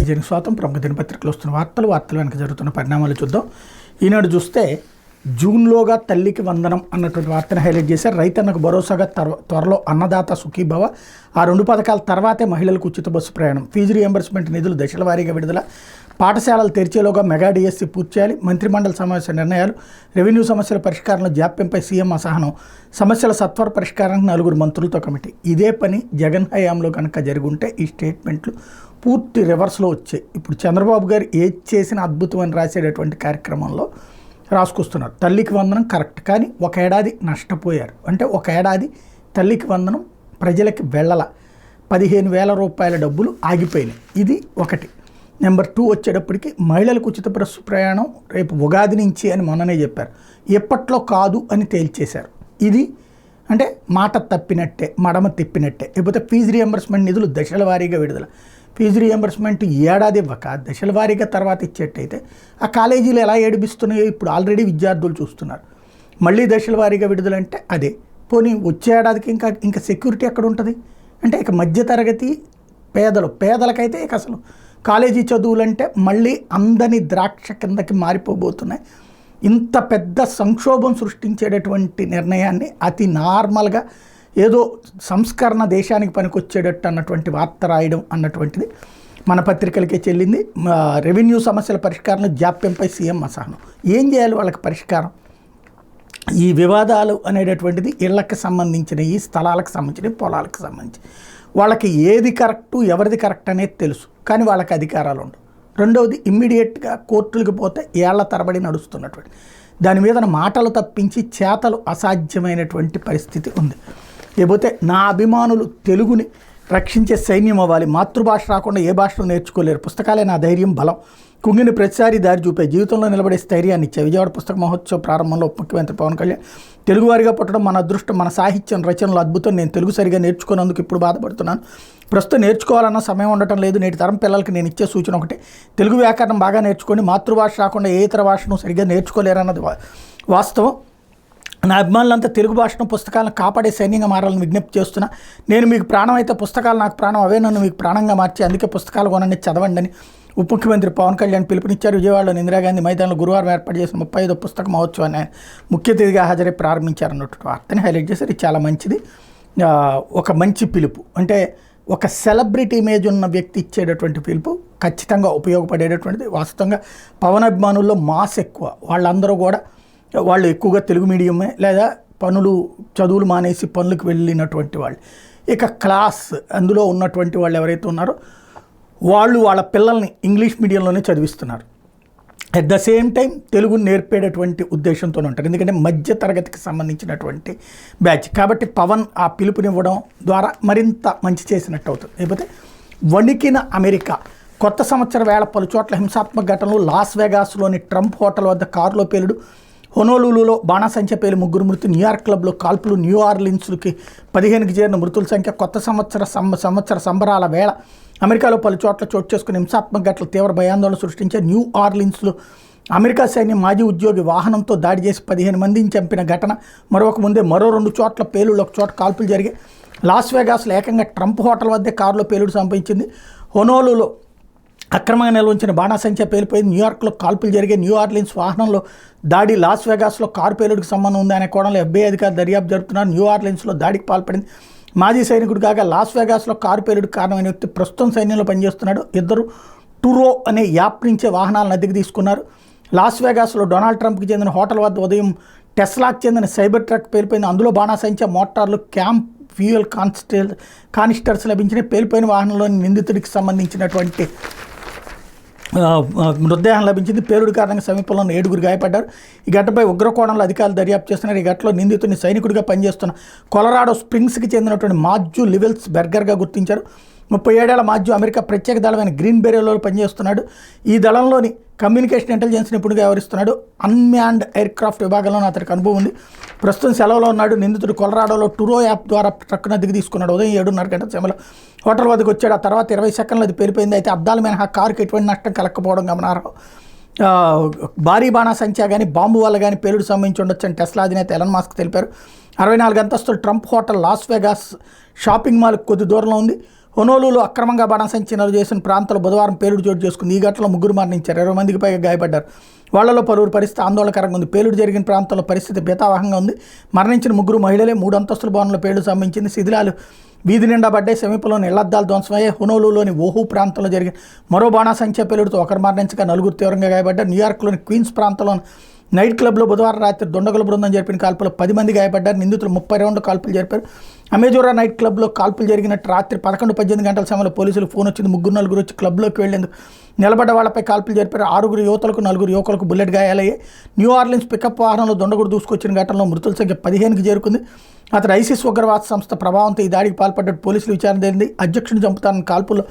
నిజానికి స్వాతం ప్రముఖ దినపత్రికలు వస్తున్న వార్తలు వెనక జరుగుతున్న పరిణామాలు చూద్దాం. ఈనాడు చూస్తే జూన్లోగా తల్లికి వందనం అన్నటువంటి వార్తను హైలైట్ చేశారు. రైతన్నకు భరోసాగా త్వరలో అన్నదాత సుఖీభవ, ఆ 2 పథకాల తర్వాతే మహిళలకు ఉచిత బస్సు ప్రయాణం, ఫీజు రియంబర్స్మెంట్ నిధులు దశల వారీగా విడుదల, పాఠశాలలు తెరిచేలోగా మెగా డిఎస్సి పూర్తి చేయాలి, మంత్రిమండలి సమావేశ నిర్ణయాలు, రెవెన్యూ సమస్యల పరిష్కారంలో జాప్యంపై సీఎం అసహనం, సమస్యల సత్వర పరిష్కారానికి 4 మంత్రులతో కమిటీ. ఇదే పని జగన్ హయాంలో కనుక జరుగుంటే ఈ స్టేట్మెంట్లు పూర్తి రివర్స్లో వచ్చాయి. ఇప్పుడు చంద్రబాబు గారు ఏది చేసిన అద్భుతం అని రాసేటటువంటి కార్యక్రమంలో రాసుకొస్తున్నారు. తల్లికి వందనం కరెక్ట్, కానీ 1 ఏడాది నష్టపోయారు. అంటే 1 ఏడాది తల్లికి వందనం ప్రజలకి వెళ్ళల, 15,000 రూపాయల డబ్బులు ఆగిపోయినాయి. ఇది ఒకటి. నెంబర్ 2 వచ్చేటప్పటికి మహిళలకు ఉచిత బస్సు ప్రయాణం రేపు ఉగాది నుంచి అని మొన్ననే చెప్పారు, ఎప్పట్లో కాదు అని తేల్చేశారు. ఇది అంటే మాట తప్పినట్టే, మడమ తిప్పినట్టే. లేకపోతే ఫీజు రియంబర్స్మెంట్ నిధులు దశల వారీగా విడుదల, ఫీజు రియంబర్స్మెంట్ ఏడాది ఇవ్వక దశల వారీగా తర్వాత ఇచ్చేట్టయితే ఆ కాలేజీలు ఎలా ఏడిపిస్తున్నాయో ఇప్పుడు ఆల్రెడీ విద్యార్థులు చూస్తున్నారు. మళ్ళీ దశల వారీగా విడుదలంటే అదే. పోనీ వచ్చే ఏడాదికి ఇంకా సెక్యూరిటీ ఎక్కడ ఉంటుంది? అంటే ఇక మధ్యతరగతి పేదలకైతే ఇక అసలు కాలేజీ చదువులంటే మళ్ళీ అందని ద్రాక్ష కిందకి మారిపోబోతున్నాయి. ఇంత పెద్ద సంక్షోభం సృష్టించేటటువంటి నిర్ణయాన్ని అతి నార్మల్గా ఏదో సంస్కరణ దేశానికి పనికొచ్చేటట్టు అన్నటువంటి వార్త రాయడం అన్నటువంటిది మన పత్రికలకే చెల్లింది. రెవెన్యూ సమస్యల పరిష్కారంలో జాప్యంపై సీఎం అసహనం. ఏం చేయాలి వాళ్ళకి పరిష్కారం? ఈ వివాదాలు అనేటటువంటిది ఇళ్లకు సంబంధించినవి, స్థలాలకు సంబంధించినవి, పొలాలకు సంబంధించి వాళ్ళకి ఏది కరెక్టు ఎవరిది కరెక్ట్ అనేది తెలుసు, కానీ వాళ్ళకి అధికారాలు ఉండవు. రెండవది, ఇమ్మీడియట్గా కోర్టులకు పోతే ఏళ్ల తరబడి నడుస్తున్నటువంటి దాని మీద మాటలు తప్పించి చేతలు అసాధ్యమైనటువంటి పరిస్థితి ఉంది. లేకపోతే నా అభిమానులు తెలుగుని రక్షించే సైన్యం అవ్వాలి, మాతృభాష రాకుండా ఏ భాషలో నేర్చుకోలేరు, పుస్తకాలే నా ధైర్యం బలం, కుంగిని ప్రతిసారి దారి చూపే జీవితంలో నిలబడే స్థైర్యాన్ని ఇచ్చే విజయవాడ పుస్తక మహోత్సవ ప్రారంభంలో ముఖ్యమంత్రి పవన్ కళ్యాణ్, తెలుగువారిగా పుట్టడం మన అదృష్టం, మన సాహిత్యం రచనలు అద్భుతం, నేను తెలుగు సరిగా నేర్చుకున్నందుకు ఇప్పుడు బాధపడుతున్నాను, ప్రస్తుతం నేర్చుకోవాలన్న సమయం ఉండటం లేదు, నేటి తరం పిల్లలకి నేను ఇచ్చే సూచన ఒకటే, తెలుగు వ్యాకరణం బాగా నేర్చుకొని మాతృభాష రాకుండా ఏ ఇతర భాషను సరిగ్గా నేర్చుకోలేరన్నది వాస్తవం. నా అభిమానులంతా తెలుగు భాషను పుస్తకాలను కాపాడే సైన్యంగా మారాలని విజ్ఞప్తి చేస్తున్నా. నేను మీకు ప్రాణం అయితే పుస్తకాలు నాకు ప్రాణం, అవే నన్ను మీకు ప్రాణంగా మార్చి అందుకే పుస్తకాలు కొనండి, చదవండి అని ఉప ముఖ్యమంత్రి పవన్ కళ్యాణ్ పిలుపునిచ్చారు. విజయవాడలోని ఇందిరాగాంధీ మైదానంలో గురువారం ఏర్పాటు చేసిన 35వ పుస్తక మహోత్సవాన్ని ముఖ్య అతిథిగా హాజరై ప్రారంభించారన్నట్టు వార్తని హైలైట్ చేశారు. ఇది చాలా మంచిది, ఒక మంచి పిలుపు. అంటే ఒక సెలబ్రిటీ ఇమేజ్ ఉన్న వ్యక్తి ఇచ్చేటటువంటి పిలుపు ఖచ్చితంగా ఉపయోగపడేటటువంటిది. వాస్తవంగా పవన్ అభిమానుల్లో మాస్ ఎక్కువ, వాళ్ళందరూ కూడా వాళ్ళు ఎక్కువగా తెలుగు మీడియమే లేదా చదువులు మానేసి పనులకు వెళ్ళినటువంటి వాళ్ళు. ఇక క్లాస్ అందులో ఉన్నటువంటి వాళ్ళు ఎవరైతే ఉన్నారో వాళ్ళు వాళ్ళ పిల్లల్ని ఇంగ్లీష్ మీడియంలోనే చదివిస్తున్నారు. అట్ ద సేమ్ టైం తెలుగుని నేర్పేటటువంటి ఉద్దేశంతో ఉంటారు, ఎందుకంటే మధ్య తరగతికి సంబంధించినటువంటి బ్యాచ్ కాబట్టి పవన్ ఆ పిలుపునివ్వడం ద్వారా మరింత మంచి చేసినట్టు అవుతుంది. లేకపోతే వణికిన అమెరికా, కొత్త సంవత్సర వేళ పలు చోట్ల హింసాత్మక ఘటనలు, లాస్ వేగాస్లోని ట్రంప్ హోటల్ వద్ద కారులో పేలుడు, హొనోలులులో బాణాసంచా పేలి 3 మృతి, న్యూయార్క్ క్లబ్లో కాల్పులు, న్యూ ఆర్లిన్స్కి 15కి చేరిన మృతుల సంఖ్య, కొత్త సంవత్సర సంబరాల వేళ అమెరికాలో పలు చోట్ల చోటు చేసుకున్న హింసాత్మక ఘటనలు తీవ్ర భయాందోళన సృష్టించే, న్యూ ఆర్లిన్స్లో అమెరికా సైన్యం మాజీ ఉద్యోగి వాహనంతో దాడి చేసి 15 మందిని చంపిన ఘటన, మరొక ముందే మరో 2 చోట్ల పేలుళ్ళు, 1 చోట కాల్పులు జరిగాయి. లాస్ వేగాస్లో ఏకంగా ట్రంప్ హోటల్ వద్దే కారులో పేలుడు సంభవించింది. హొనోలులో అక్రమంగా నిల్వించిన బాణాసంచా పేలిపోయింది. న్యూయార్క్లో కాల్పులు జరిగే, న్యూ ఆర్లిన్స్ వాహనంలో దాడి, లాస్ వేగాస్లో కారు పేలుడికి సంబంధం ఉంది అనే కోణంలో FBI అధికారులు దర్యాప్తు జరుపుతున్నారు. న్యూ ఆర్లిన్స్లో దాడికి పాల్పడింది మాజీ సైనికుడు కాగా లాస్ వేగాస్లో కారు పేలుడికి కారణమైన వ్యక్తి ప్రస్తుతం సైన్యంలో పనిచేస్తున్నాడు. ఇద్దరు టూరో అనే యాప్ నుంచే వాహనాలను అద్దెకు తీసుకున్నారు. లాస్ వేగాస్లో డొనాల్డ్ ట్రంప్కి చెందిన హోటల్ వద్ద ఉదయం టెస్లాకి చెందిన సైబర్ ట్రక్ పేలిపోయింది. అందులో బాణాసంచా, మోటార్లు, క్యాంప్ ఫ్యూయల్ కానిస్టర్స్ లభించిన పేలిపోయిన వాహనంలోని నిందితుడికి సంబంధించినటువంటి మృతదేహం లభించింది. పేలుడు కారణంగా సమీపంలో 7 గాయపడ్డారు. ఈ ఘటనపై ఉగ్రకోణంలో అధికారులు దర్యాప్తు చేస్తున్నారు. ఈ ఘటనలో నిందితుడిని సైనికుడిగా పనిచేస్తున్న కొలరాడో స్ప్రింగ్స్కి చెందినటువంటి మాథ్యూ లివెల్స్ బెర్గర్గా గుర్తించారు. 37 ఏళ్ల మాథ్యూ అమెరికా ప్రత్యేక దళమైన గ్రీన్ బెరీలో పనిచేస్తున్నాడు. ఈ దళంలోని కమ్యూనికేషన్ ఇంటెలిజెన్స్ నిపుణుడిగా వ్యవహరిస్తున్నాడు. అన్మ్యాన్డ్ ఎయిర్క్రాఫ్ట్ విభాగంలో అతనికి అనుభవం ఉంది. ప్రస్తుతం సెలవులో ఉన్నాడు. నిందితుడు కొలరాడోలో టూరో యాప్ ద్వారా ట్రక్కును అద్దెకు తీసుకున్నాడు. ఉదయం 7:30 గంటల సమయంలో హోటల్ వద్దకు వచ్చాడు. ఆ తర్వాత 20 సెకండ్లు అది పేలిపోయింది. అయితే అద్దాల మినహా కారుకి ఎటువంటి నష్టం కలగకపోవడం గమనార్హం. భారీ బాణాసంచా కానీ బాంబు వల్ల కానీ పేలుడు సంభవించి ఉండొచ్చని టెస్లా అధినేత ఎలన్ మస్క్ తెలిపారు. 64 అంతస్తుల Trump hotel Las Vegas shopping mall కొద్ది దూరంలో ఉంది. హొనోలులో అక్రమంగా బాణసంచి నలు చేసిన ప్రాంతంలో బుధవారం పేలుడు చోటు చేసుకుంది. ఈ ఘటనలో 3 మరణించారు, 20 మందికి పైగా గాయపడ్డారు. వాళ్లలో పలువురు పరిస్థితి ఆందోళనకరంగా ఉంది. పేలుడు జరిగిన ప్రాంతంలో పరిస్థితి భీతావహంగా ఉంది. మరణించిన 3 మహిళలే. 3 అంతస్తుల భవనంలో పేలుడు సంభవించింది. శిథిలాలు వీధి నిండా పడ్డాయి. సమీపంలోని ఇళ్లద్దాలు ధ్వంసమయ్యాయి. హొనోలులోని ఓహు ప్రాంతంలో జరిగిన మరో బాణాసంచా పేలుడుతో 1 మరణించగా 4 తీవ్రంగా గాయపడ్డారు. న్యూయార్క్లోని క్వీన్స్ ప్రాంతంలో నైట్ క్లబ్లో బుధవారం రాత్రి దుండగుల బృందం జరిపిన కాల్పులో 10 మంది గాయపడ్డారు. నిందితులు 30 రౌండ్ల కాల్పులు జరిపారు. అమెజోరా నైట్ క్లబ్లో కాల్పులు జరిగినట్టు రాత్రి 11-18 గంటల సమయంలో పోలీసులకు ఫోన్ వచ్చింది. 3-4 వచ్చి క్లబ్లోకి వెళ్లేందుకు నిలబడ్డ వాళ్లపై కాల్పులు జరిపారు. 6 యువతులకు 4 యువకులకు బుల్లెట్ గాయాలయ్యాయి. న్యూ ఆర్లిన్స్ పికప్ వాహనంలో దుండగుడు దూసుకొచ్చిన ఘటనలో మృతుల సంఖ్య 15కి చేరుకుంది. అతడు ఐసిస్ ఉగ్రవాద సంస్థ ప్రభావంతో ఈ దాడికి పాల్పడ్డట్టు పోలీసులు విచారణ జరిగింది. అధ్యక్షుడిని చంపుతానని కాల్పుల్లో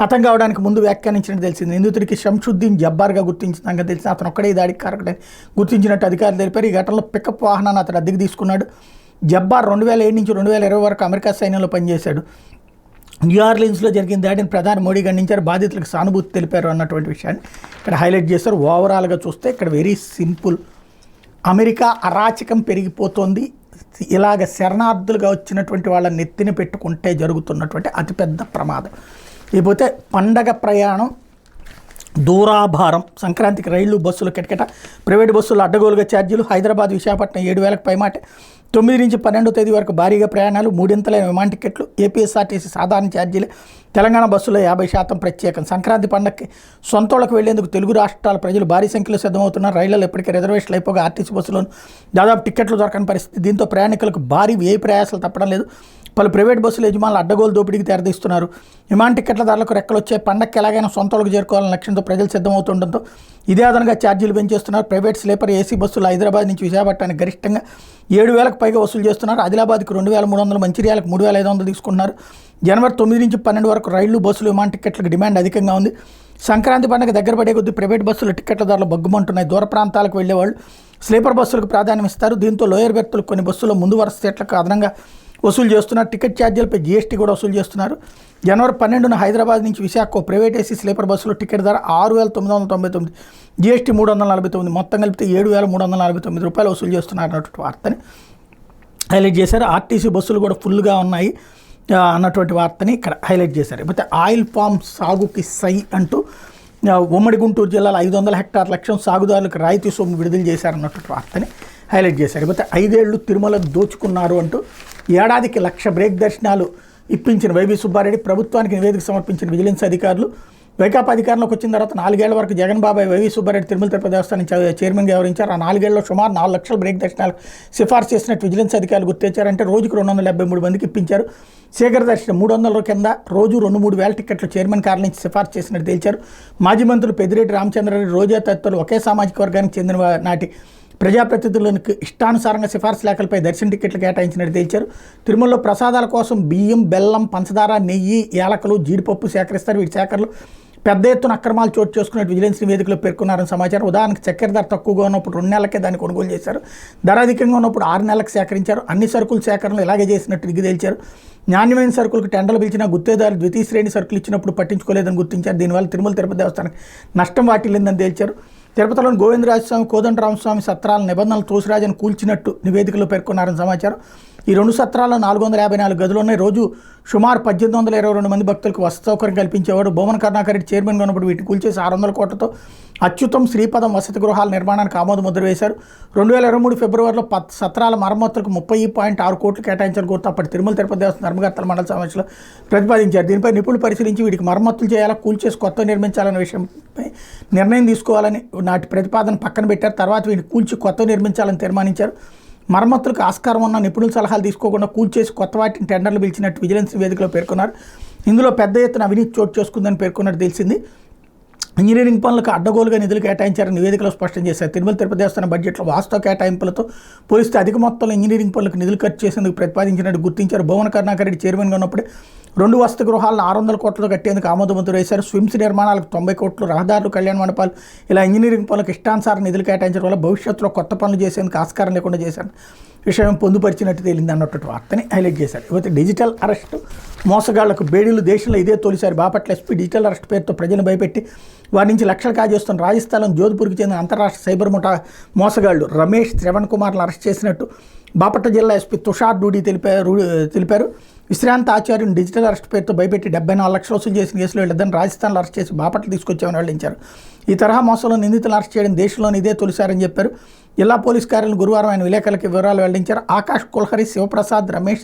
హతం కావడానికి ముందు వ్యాఖ్యానించినట్టు తెలిసింది. నిందితుడికి షంషుద్దీన్ జబ్బార్గా గుర్తించినాక తెలిసింది. అతను ఒక్కడే ఈ దాడికి కారకుడని గుర్తించినట్టు అధికారులు తెలిపారు. ఈ ఘటనలో పికప్ వాహనాన్ని అతడు అద్దెకు తీసుకున్నాడు. జబ్బార్ 2007 నుంచి 2020 వరకు అమెరికా సైన్యంలో పనిచేశాడు. న్యూ ఆర్లిన్స్లో జరిగిన దాడిని ప్రధాని మోడీ ఖండించారు. బాధితులకు సానుభూతి తెలిపారు అన్నటువంటి విషయాన్ని ఇక్కడ హైలైట్ చేశారు. ఓవరాల్గా చూస్తే ఇక్కడ వెరీ సింపుల్. అమెరికా అరాచకం పెరిగిపోతుంది. ఇలాగ శరణార్థులుగా వచ్చినటువంటి వాళ్ళని నెత్తిన పెట్టుకుంటే జరుగుతున్నటువంటి అతిపెద్ద ప్రమాదం. లేకపోతే పండగ ప్రయాణం దూరాభారం. సంక్రాంతికి రైళ్లు బస్సులు కిటకిట. ప్రైవేటు బస్సులు అడ్డగోలుగా ఛార్జీలు. హైదరాబాద్ విశాఖపట్నం 7,000కు పైమాటే. 9 నుంచి 12వ తేదీ వరకు భారీగా ప్రయాణాలు. 3 విమాన టికెట్లు. ఏపీఎస్ఆర్టీసీ సాధారణ ఛార్జీలే. తెలంగాణ బస్సులో 50% ప్రత్యేకం. సంక్రాంతి పండగకి సొంతోళ్లకు వెళ్లేందుకు తెలుగు రాష్ట్రాల ప్రజలు భారీ సంఖ్యలో సిద్ధమవుతున్నారు. రైళ్లలో ఇప్పటికే రిజర్వేషన్లు అయిపోగా ఆర్టీసీ బస్సులను దాదాపు టికెట్లు దొరకని పరిస్థితి. దీంతో ప్రయాణికులకు భారీ వ్యయ ప్రయాసాలు తప్పడం లేదు. పలు ప్రైవేట్ బస్సుల యజమానులు అడ్డగోలు దోపిడీకి తెరదీస్తున్నారు. విమాన టికెట్ల ధరలకు రెక్కలు వచ్చే పండగకి ఎలాగైనా సొంతోళ్లకు చేరుకోవాలనే లక్ష్యంతో ప్రజలు సిద్ధమవుతుండటంతో ఇదే అదనంగా ఛార్జీలు పెంచేస్తున్నారు. ప్రైవేట్ స్లీపర్ ఏసీ బస్సులు హైదరాబాద్ నుంచి విశాఖపట్నానికి గరిష్టంగా 7,000కు పైగా వసూలు చేస్తున్నారు. ఆదిలాబాద్కి 2,300, మంచిర్యాలకు 3,500 తీసుకుంటున్నారు. జనవరి 9 నుంచి 12 వరకు రైళ్లు బస్సులు విమాన టికెట్లకు డిమాండ్ అధికంగా ఉంది. సంక్రాంతి పండుగ దగ్గర పడే కొద్దీ ప్రైవేట్ బస్సుల టికెట్ల ధరలు బగ్గుమంటున్నాయి. దూర ప్రాంతాలకు వెళ్లేవాళ్ళు స్లీపర్ బస్సులకు ప్రాధాన్యం ఇస్తారు. దీంతో లోయర్ బెర్తులు కొన్ని బస్సుల్లో ముందు వరుస సీట్లకు అదనంగా వసూలు చేస్తున్నారు. టికెట్ ఛార్జీలపై జీఎస్టీ కూడా వసూలు చేస్తున్నారు. జనవరి 12న హైదరాబాద్ నుంచి విశాఖ ప్రైవేట్ ఏసీ స్లీపర్ బస్సులో టికెట్ ధర 6,999, జీఎస్టీ 349, మొత్తం కలిపితే 7,349 రూపాయలు వసూలు చేస్తున్నారు అన్నటువంటి వార్తని హైలైట్ చేశారు. ఆర్టీసీ బస్సులు కూడా ఫుల్గా ఉన్నాయి అన్నటువంటి వార్తని ఇక్కడ హైలైట్ చేశారు. లేకపోతే ఆయిల్ పామ్ సాగుకి సై అంటూ ఉమ్మడి గుంటూరు జిల్లాలో 500 హెక్టార్ లక్ష్యం సాగుదారులకు రాయితీ సొమ్ము విడుదల చేశారన్నటువంటి వార్తని హైలైట్ చేశారు. లేకపోతే 5 ఏళ్లు తిరుమలకు దోచుకున్నారు అంటూ ఏడాదికి 1,00,000 బ్రేక్ దర్శనాలు ఇప్పించిన వైవి సుబ్బారెడ్డి ప్రభుత్వానికి నివేదిక సమర్పించిన విజిలెన్స్ అధికారులు. వైకాపా అధికారంలోకి వచ్చిన తర్వాత 4 ఏళ్ల వరకు జగన్ బాబాయ్ వైవి సుబ్బారెడ్డి తిరుమల తిరుపతి దేవస్థానం చైర్మన్గా వ్యవహరించారు. ఆ 4 ఏళ్లలో సుమారు 4 లక్షల బ్రేక్ దర్శనాలు సిఫార్సు చేసినట్టు విజిలెన్స్ అధికారులు గుర్తించారంటే రోజుకు 273 మందికి ఇప్పించారు. శేఖర్ దర్శనం 300 కింద రోజు 2-3 వేల టికెట్లు చైర్మన్ కార్యాలయం నుంచి సిఫార్సు చేసినట్టు తేల్చారు. మాజీ మంత్రులు పెద్దిరెడ్డి రామచంద్రారెడ్డి, రోజా తదితరులు ఒకే సామాజిక వర్గానికి చెందిన నాటి ప్రజాప్రతినిధులకు ఇష్టానుసారంగా సిఫార్సు లేఖలపై దర్శన టికెట్లు కేటాయించినట్టు తేల్చారు. తిరుమలలో ప్రసాదాల కోసం బియ్యం, బెల్లం, పంచదార, నెయ్యి, యాలకులు, జీడిపప్పు సేకరిస్తారు. వీటి సేకరణలు పెద్ద ఎత్తున అక్రమాలు చోటు చేసుకున్నట్టు విజిలెన్స్ నివేదికలో పేర్కొన్నారని సమాచారం. ఉదాహరణకు చక్కెర ధర తక్కువగా ఉన్నప్పుడు 2 నెలలకే దాన్ని కొనుగోలు చేశారు. ధర అధికంగా ఉన్నప్పుడు 6 నెలలకు సేకరించారు. అన్ని సరుకుల సేకరణలు ఇలాగే చేసినట్టు దిగి తేల్చారు. నాణ్యమైన సరుకులకు టెండర్లు పిలిచినా గుత్తేదారులు ద్వితీయ శ్రేణి సరుకులు ఇచ్చినప్పుడు పట్టించుకోలేదని గుర్తించారు. దీనివల్ల తిరుమల తిరుపతి దేవస్థానానికి నష్టం వాటిల్లిందని తేల్చారు. తిరుపతిలోని గోవిందరాజస్వామి, కోదండరామస్వామి సత్రాల నిబంధనలు తోసిరాజని కూల్చినట్టు నివేదికలో పేర్కొన్నారని సమాచారం. ఈ 2 సత్రాల్లో 454 గదులు ఉన్నాయి. రోజు సుమారు 1,822 మంది భక్తులకు వసతి సౌకర్యం కల్పించేవాడు. బొమ్మన కరుణాకర్ రెడ్డి చైర్మన్గా ఉన్నప్పుడు వీటిని కూల్చేసి 600 కోట్లతో అచ్యుతం శ్రీపదం వసతి గృహాల నిర్మాణానికి ఆమోద ముద్ర వేశారు. 2023 ఫిబ్రవరిలో సత్రాల మరమ్మతులకు 30.6 కోట్లు కేటాయించాలని కోరుతూ అప్పటి తిరుమల తిరుపతి దేవస్థానం ధర్మకర్తల మండలి సమావేశంలో ప్రతిపాదించారు. దీనిపై నిపుణులు పరిశీలించి వీటికి మరమ్మతులు చేయాలా, కూల్చేసి కొత్త నిర్మించాలనే విషయంపై నిర్ణయం తీసుకోవాలని నాటి ప్రతిపాదన పక్కన పెట్టారు. తర్వాత వీటిని కూల్చి కొత్త నిర్మించాలని తీర్మానించారు. మరమ్మతులకు ఆస్కారం ఉన్న నిపుణుల సలహాలు తీసుకోకుండా కూల్చేసి కొత్త వాటిని టెండర్లు పిలిచినట్టు విజిలెన్స్ నివేదికలో పేర్కొన్నారు. ఇందులో పెద్ద ఎత్తున అవినీతి చోటు చేసుకుందని పేర్కొన్నట్టు తెలిసింది. ఇంజనీరింగ్ పనులకు అడ్డగోలుగా నిధులు కేటాయించారని నివేదికలో స్పష్టం చేశారు. తిరుమల తిరుపతి దేవస్థానం బడ్జెట్లో వాస్తవ కేటాయింపులతో పోలిస్తే అధిక మొత్తంలో ఇంజనీరింగ్ పనులకు నిధులు ఖర్చు చేసేందుకు ప్రతిపాదించినట్టు గుర్తించారు. బొమ్మన కరుణాకర్ రెడ్డి చైర్మన్గా ఉన్నప్పుడే 2 వసతి గృహాలను 600 కోట్లతో కట్టేందుకు ఆమోద ముద్ర వేశారు. స్విమ్స్ నిర్మాణాలకు 90 కోట్లు, రహదారులు, కళ్యాణ మండపాలు ఇలా ఇంజనీరింగ్ పనులకు ఇష్టానుసారం నిధులు కేటాయించడం వల్ల భవిష్యత్తులో కొత్త పనులు చేసేందుకు ఆస్కారం లేకుండా చేశారు. విషయం పొందుపరిచినట్టు తేలింది అన్నటువంటి వార్తని హైలైట్ చేశారు. ఇకపోతే డిజిటల్ అరెస్టు మోసగాళ్లకు బేడీలు దేశంలో ఇదే తొలిసారి. బాపట్ల ఎస్పీ డిజిటల్ అరెస్ట్ పేరుతో ప్రజలను భయపెట్టి వారి నుంచి లక్షలు కాజేస్తున్న రాజస్థాన్ జోధ్పూర్కి చెందిన అంతరాష్ట్ర సైబర్ ముఠా మోసగాళ్లు రమేష్ శ్రవణ్ కుమార్లను అరెస్ట్ చేసినట్టు బాపట్ల జిల్లా ఎస్పీ తుషార్ డూడి తెలిపారు. విశ్రాంత ఆచార్యుని డిజిటల్ అరెస్ట్ పేరుతో భయపెట్టి 74 లక్షలు వసూలు చేసిన కేసులో వీళ్ళిద్దరిని రాజస్థాన్లో అరెస్ట్ చేసి బాపట్ల తీసుకొచ్చామని వెల్లడించారు. ఈ తరహా మోసంలో నిందితులను అరెస్ట్ చేయడం దేశంలోని ఇదే తొలిసారని చెప్పారు. జిల్లా పోలీస్ కార్యాలయం గురువారం ఆయన విలేకరులకు వివరాలు వెల్లడించారు. ఆకాష్ కుల్హరి, శివప్రసాద్, రమేష్,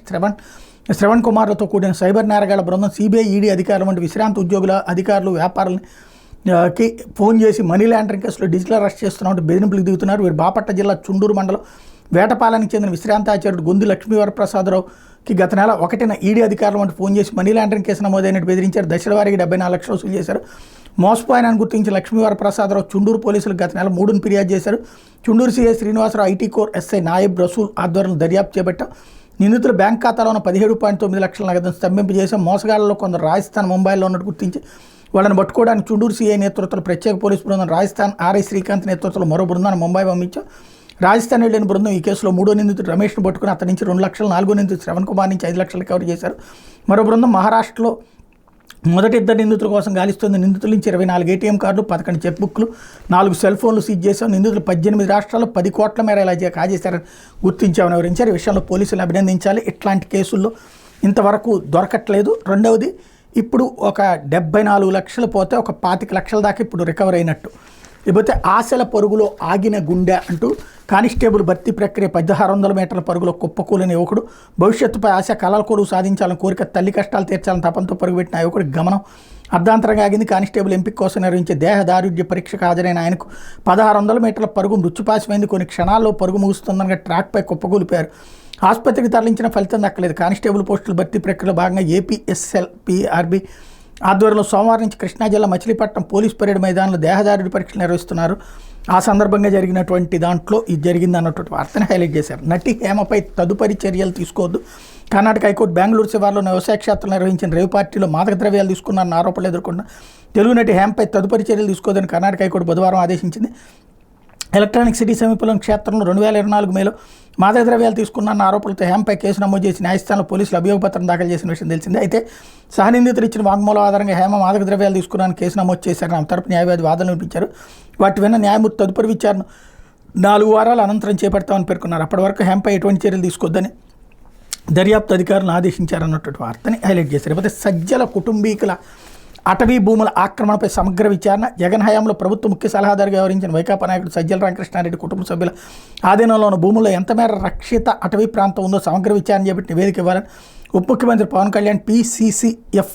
శ్రవణ్ కుమార్లతో కూడిన సైబర్ నేరగాళ్ల బృందం సిబిఐ, ఈడీ అధికారులు వంటి విశ్రాంత ఉద్యోగుల అధికారులు వ్యాపారులకి ఫోన్ చేసి మనీ లాండరింగ్ కేసులో డిజిటల్ అరెస్ట్ చేస్తున్నట్టు బెదిరింపులకు దిగుతున్నారు. వీరు బాపట్ల జిల్లా చుండూరు మండలం వేటపాలెనికి చెందిన విశ్రాంతాచార్యుడు గొంది లక్ష్మీవరప్రసాదరావుకి గత నెల 1న ఈడీ అధికారులు వంటి ఫోన్ చేసి మనీ లాండరింగ్ కేసు నమోదైనట్టు బెదిరించారు. దశల వారీగా 74 లక్షలు వసూలు చేశారు. మోసపోయానని గుర్తించిన లక్ష్మీవరప్రసాదరావు చుండూరు పోలీసులకు గత నెల 3న ఫిర్యాదు చేశారు. Chunduru CI Srinivasarao, IT core SI Nayab Rasool ఆధ్వర్యంలో దర్యాప్తు చేపట్టాం. నిందితులు బ్యాంక్ ఖాతాలో ఉన్న 17.9 లక్షల నగదును స్తంభింపు చేశాం. మోసగాళ్లలో కొందరు రాజస్థాన్, ముంబైలో ఉన్నట్టు గుర్తించి వాళ్ళని పట్టుకోవడానికి చుండూరు సిఐ నేతృత్వంలో ప్రత్యేక పోలీసు బృందం, రాజస్థాన్ ఆర్ఐ శ్రీకాంత్ నేతృత్వంలో మరో బృందాన్ని ముంబై పంపించాం. రాజస్థాన్ వెళ్లిన బృందం ఈ కేసులో 3వ నిందితుడు రమేష్ను పట్టుకుని అతని నుంచి 2 లక్షలు, 4వ నిందితుడు శ్రవణ్ కుమార్ నుంచి 5 లక్షలు రికవరీ చేశారు. మరో బృందం మహారాష్ట్రలో మొదటి 2 నిందితుల కోసం గాలిస్తుంది. నిందితుల నుంచి 24 ఏటీఎం కార్డులు, 11 చెక్ బుక్లు, 4 సెల్ ఫోన్లు సీజ్ చేశాం. నిందితులు 18 రాష్ట్రాల్లో 10 కోట్ల మేర ఇలా కాజేశారని గుర్తించామని వివరించారు. ఈ విషయంలో పోలీసులు అభినందించాలి. ఇట్లాంటి కేసుల్లో ఇంతవరకు దొరకట్లేదు. రెండవది, ఇప్పుడు ఒక 74 లక్షలు పోతే ఒక 25 లక్షల దాకా ఇప్పుడు రికవర్ అయినట్టు. లేకపోతే ఆశల పరుగులో ఆగిన గుండె అంటూ కానిస్టేబుల్ భర్తీ ప్రక్రియ 1600 మీటర్ల పరుగులో కుప్పకూలిన యువకుడు, భవిష్యత్తుపై ఆశ, కలల కొడుకు సాధించాలని కోరిక, తల్లి కష్టాలు తీర్చాలని తపంతో పరుగుపెట్టిన ఆ యువకుడి గమనం అర్ధాంతరంగా ఆగింది. కానిస్టేబుల్ ఎంపిక కోసం నిర్వహించే దేహ దారుఢ్య పరీక్షకు హాజరైన ఆయనకు 1600 మీటర్ల పరుగు మృత్యుపాశమైంది. కొన్ని క్షణాల్లో పరుగు ముగుస్తుందనగా ట్రాక్పై కుప్పకూలిపోయారు. ఆసుపత్రికి తరలించిన ఫలితం దక్కలేదు. కానిస్టేబుల్ పోస్టుల భర్తీ ప్రక్రియలో భాగంగా ఏపీఎస్ఎల్పిఆర్బి ఆధ్వర్యంలో సోమవారం నుంచి కృష్ణా జిల్లా మచిలీపట్నం పోలీస్ పరేడ్ మైదానంలో దేహదారుడి పరీక్షలు నిర్వహిస్తున్నారు. ఆ సందర్భంగా జరిగినటువంటి దాంట్లో ఇది జరిగింది అన్నటువంటి వార్తను హైలైట్ చేశారు. నటి హేమపై తదుపరి చర్యలు తీసుకోవద్దు. కర్ణాటక హైకోర్టు బెంగళూరు శివార్లో వ్యవసాయ క్షేత్రంలో నిర్వహించిన రేవు పార్టీలో మాదక ద్రవ్యాలు తీసుకున్నారన్న ఆరోపణలు ఎదుర్కొన్న తెలుగు నటి హేమపై తదుపరి చర్యలు తీసుకోవద్దని కర్ణాటక హైకోర్టు బుధవారం ఆదేశించింది. ఎలక్ట్రానిక్ సిటీ సమీపంలోని క్షేత్రంలో 2024 మేలో మాదక ద్రవ్యాలు తీసుకున్న ఆరోపణలతో హేమపై కేసు నమోదు చేసి న్యాయస్థానంలో పోలీసులు అభియోగ పత్రం దాఖలు చేసిన విషయం తెలిసిందే. అయితే సహనిందితులు ఇచ్చిన వాంగ్మూలం ఆధారంగా హేమ మాదక ద్రవ్యాలు తీసుకున్నాను కేసు నమోదు చేశారని ఆమె తరపు న్యాయవాది వాదనలు వినిపించారు. వాటి విన్న న్యాయమూర్తి తదుపరి విచారణ 4 వారాల అనంతరం చేపడతామని పేర్కొన్నారు. అప్పటి వరకు హేమపై ఎటువంటి చర్యలు తీసుకోవద్దని దర్యాప్తు అధికారులను ఆదేశించారన్నటువంటి వార్తని హైలైట్ చేశారు. లేకపోతే సజ్జల కుటుంబీకుల అటవీ భూముల ఆక్రమణపై సమగ్ర విచారణ. జగన్ హయాంలో ప్రభుత్వ ముఖ్య సలహాదారుగా వ్యవహరించిన వైకాపా నాయకుడు సజ్జల రామకృష్ణారెడ్డి కుటుంబ సభ్యుల ఆధీనంలో ఉన్న భూముల్లో ఎంత మేర రక్షిత అటవీ ప్రాంతం ఉందో సమగ్ర విచారణ చేపట్టి నివేదిక ఇవ్వాలని ఉప ముఖ్యమంత్రి పవన్ కళ్యాణ్ PCCF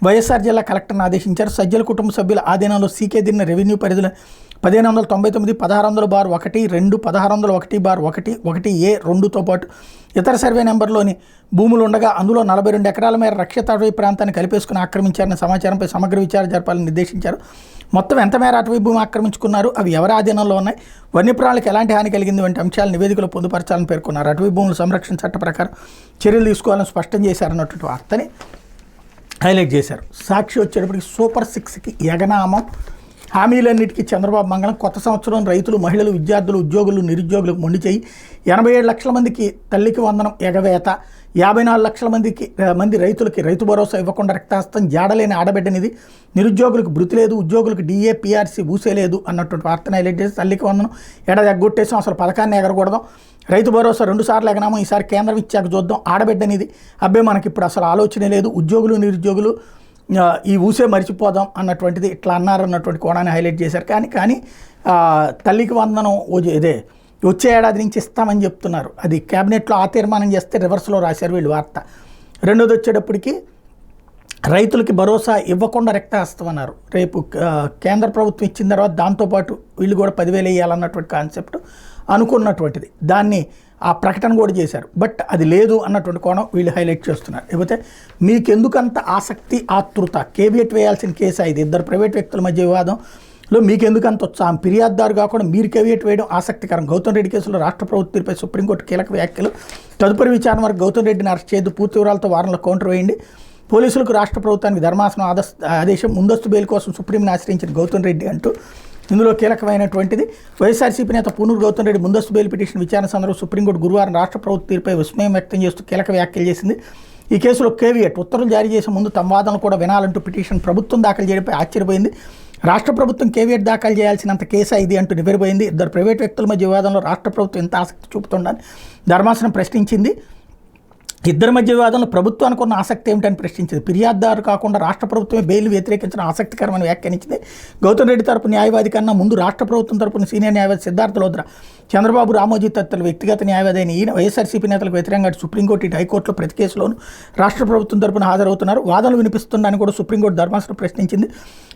వైఎస్ఆర్ జిల్లా కలెక్టర్ను ఆదేశించారు. సజ్జల కుటుంబ సభ్యుల ఆధీనంలో సీకే దిన్న రెవెన్యూ పరిధిలో 1599, 1600/1, 2, 1601/1, 1A2తో పాటు ఇతర సర్వే నెంబర్లోని భూములు ఉండగా అందులో 42 ఎకరాల మేర రక్షిత అటవీ ప్రాంతాన్ని కలిపేసుకుని ఆక్రమించారన్న సమాచారంపై సమగ్ర విచారణ జరపాలని నిర్దేశించారు. మొత్తం ఎంత మేర అటవీ భూమి ఆక్రమించుకున్నారు, అవి ఎవరి ఆధీనంలో ఉన్నాయి, వన్యప్రాణులకు ఎలాంటి హాని కలిగింది వంటి అంశాలు నివేదికలో పొందుపరచాలని పేర్కొన్నారు. అటవీ భూముల సంరక్షణ చట్ట ప్రకారం చర్యలు తీసుకోవాలని స్పష్టం చేశారన్నటువంటి వార్తని హైలైట్ చేశారు. సాక్షి వచ్చేటప్పటికి సూపర్ 6కి ఎగనామం. హామీలన్నిటికీ చంద్రబాబు మంగళం. కొత్త సంవత్సరం రైతులు, మహిళలు, విద్యార్థులు, ఉద్యోగులు, నిరుద్యోగులకు మొండి చేయి. 87 లక్షల మందికి తల్లికి వందనం ఎగవేత. 54 లక్షల మంది రైతులకి రైతు భరోసా ఇవ్వకుండా రక్తహస్తం. జాడలేని ఆడబిడ్డనిది. నిరుద్యోగులకు భృతి లేదు, ఉద్యోగులకు DA PRC ఊసే లేదు అన్నటువంటి వార్తను హైలైట్ చేసి తల్లికి వందనం ఏడాది ఎగ్గొట్టేసాం, అసలు పథకాన్ని ఎగరకూడదాం. రైతు భరోసా 2 సార్లు ఎగనామం, ఈసారి కేంద్రం ఇచ్చాక చూద్దాం. ఆడబిడ్డనిది అబ్బే మనకి ఇప్పుడు అసలు ఆలోచనే లేదు. ఉద్యోగులు, నిరుద్యోగులు ఈ ఊసే మర్చిపోదాం అన్నటువంటిది ఇట్లా అన్నారన్నటువంటి కోణాన్ని హైలైట్ చేశారు. కానీ తల్లికి వందనం ఇదే వచ్చే ఏడాది నుంచి ఇస్తామని చెప్తున్నారు. అది క్యాబినెట్లో ఆ తీర్మానం చేస్తే రివర్స్లో రాశారు వీళ్ళు వార్త. రెండోది వచ్చేటప్పటికి రైతులకి భరోసా ఇవ్వకుండా రక్తహస్తమన్నారు. రేపు కేంద్ర ప్రభుత్వం ఇచ్చిన తర్వాత దాంతోపాటు వీళ్ళు కూడా 10,000 వేయాలన్నటువంటి కాన్సెప్ట్ అనుకున్నటువంటిది. దాన్ని ఆ ప్రకటన కూడా చేశారు. బట్ అది లేదు అన్నటువంటి కోణం వీళ్ళు హైలైట్ చేస్తున్నారు. లేకపోతే మీకెందుకంత ఆసక్తి, ఆతృత, కేవియట్ వేయాల్సిన కేసు ఇది. 2 ప్రైవేట్ వ్యక్తుల మధ్య వివాదంలో మీకెందుకంత ఉత్సాహం, ఫిర్యాదుదారు కాకుండా మీరు కేవియట్ వేయడం ఆసక్తికరం. గౌతమ్ రెడ్డి కేసులో రాష్ట్ర ప్రభుత్వ తీరుపై సుప్రీంకోర్టు కీలక వ్యాఖ్యలు. తదుపరి విచారణ వరకు గౌతమ్ రెడ్డిని అరెస్ట్ చేయదు, పూర్తి వివరాలతో వారంలో కౌంటర్ వేయండి. పోలీసులకు రాష్ట్ర ప్రభుత్వానికి ధర్మాసనం ఆదేశం. ముందస్తు బెయిల్ కోసం సుప్రీంని ఆశ్రయించిన గౌతమ్ రెడ్డి అంటూ ఇందులో కీలకమైనటువంటిది. వైఎస్ఆర్సీపీ నేత పూనూరు గౌతమ్ రెడ్డి ముందస్తు బెయిల్ పిటిషన్ విచారణ సందర్భంగా సుప్రీంకోర్టు గురువారం రాష్ట్ర ప్రభుత్వ తీరుపై విస్మయం వ్యక్తం చేస్తూ కీలక వ్యాఖ్యలు చేసింది. ఈ కేసులో కేవియట్ ఉత్తర్వులు జారీ చేసే ముందు తమ వాదనలు కూడా వినాలంటూ పిటిషన్ ప్రభుత్వం దాఖలు చేయడంపై ఆశ్చర్యపోయింది. రాష్ట్ర ప్రభుత్వం కేవియట్ దాఖలు చేయాల్సినంత కేసా ఇది అంటూ నివేదిపోయింది. ఇద్దరు ప్రైవేట్ వ్యక్తుల మధ్య వివాదంలో రాష్ట్ర ప్రభుత్వం ఎంత ఆసక్తి చూపుతుందని ధర్మాసనం ప్రశ్నించింది. ఇద్దరి మధ్య వివాదంలో ప్రభుత్వానికి ఉన్న ఆసక్తి ఏమిటని ప్రశ్నించింది. ఫిర్యాదుదారు కాకుండా రాష్ట్ర ప్రభుత్వమే బెయిల్ వ్యతిరేకించిన ఆసక్తికరమైన వ్యాఖ్యానించింది. గౌతమ్ రెడ్డి తరపు న్యాయవాది కన్నా ముందు రాష్ట్ర ప్రభుత్వం తరపున సీనియర్ న్యాయవాది సిద్ధార్థ లోద్రా, చంద్రబాబు రామోజీ తదితరుల వ్యక్తిగత న్యాయవాది అయిన ఈయన వైఎస్ఆర్సీపీ నేతలకు వ్యతిరేకంగా సుప్రీంకోర్టు ఇటు హైకోర్టులో ప్రతి కేసులోనూ రాష్ట్ర ప్రభుత్వం తరపున హాజరవుతున్నారు. వాదనలు వినిపిస్తుందని కూడా సుప్రీంకోర్టు ధర్మాసనం ప్రశ్నించింది.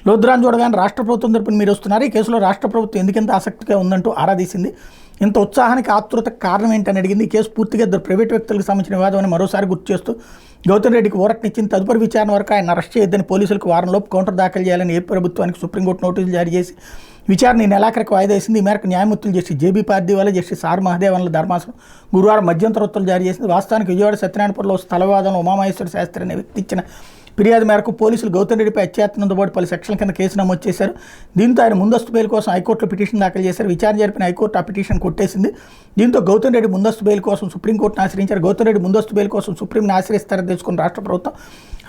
లోద్రాను చూడగానే రాష్ట్ర ప్రభుత్వం తరపున మీరు వస్తున్నారు, ఈ కేసులో రాష్ట్ర ప్రభుత్వం ఎందుకంత ఆసక్తిగా ఉందంటూ ఆరాధీసింది. ఇంత ఉత్సాహానికి ఆతృతకు కారణం ఏంటని అడిగింది. ఈ కేసు పూర్తిగా ఇద్దరు ప్రైవేట్ వ్యక్తులకు సంబంధించిన వివాదం అని మరోసారి గుర్తు చేస్తూ గౌతమ్ రెడ్డికి ఊరటనిచ్చింది. తదుపరి విచారణ వరకు ఆయన అరెస్ట్ చేయొద్దని పోలీసులకు వారంలోపు కౌంటర్ దాఖలు చేయాలని ఏపీ ప్రభుత్వానికి సుప్రీంకోర్టు నోటీసులు జారీ చేసి విచారణ ఈ నెలాఖరికి వాయిదా వేసింది. ఈ మేరకు న్యాయమూర్తులు justice JB Pardiwala, justice R మహదేవన్ల ధర్మాసనం గురువారం మధ్యంతర ఉత్తర్వులు జారీ చేసింది. వాస్తవానికి విజయవాడ సత్యనారాయణపురంలో స్థల వివాదంలో ఉమామహేశ్వర శాస్త్రి అనే వ్యక్తి ఇచ్చిన ఫిర్యాదు మేరకు పోలీసులు గౌతమ్ రెడ్డిపై అత్యాత్నంతో పాటు పలు సెక్షన్ల కింద కేసు నమోదు చేశారు. దీంతో ఆయన ముందస్తు బెయిల్ కోసం హైకోర్టులో పిటిషన్ దాఖలు చేశారు. విచారణ జరిపిన హైకోర్టు ఆ పిటిషన్ కొట్టేసింది. దీంతో గౌతమ్ రెడ్డి ముందస్తు బెయిల్ కోసం సుప్రీంకోర్టును ఆశ్రయించారు. గౌతమ్ రెడ్డి ముందస్తు బెయిల్ కోసం సుప్రీంని ఆశ్రయిస్తారని తెలుసుకున్న రాష్ట్ర ప్రభుత్వం